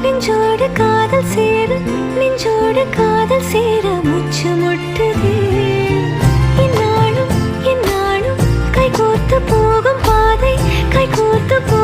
நெஞ்சோடு காதல் சேர நெஞ்சோடு காதல் சேர மூச்சு முட்டுதே இந்நாளும் கைகோர்த்து போகும் பாதை கைகோர்த்து போ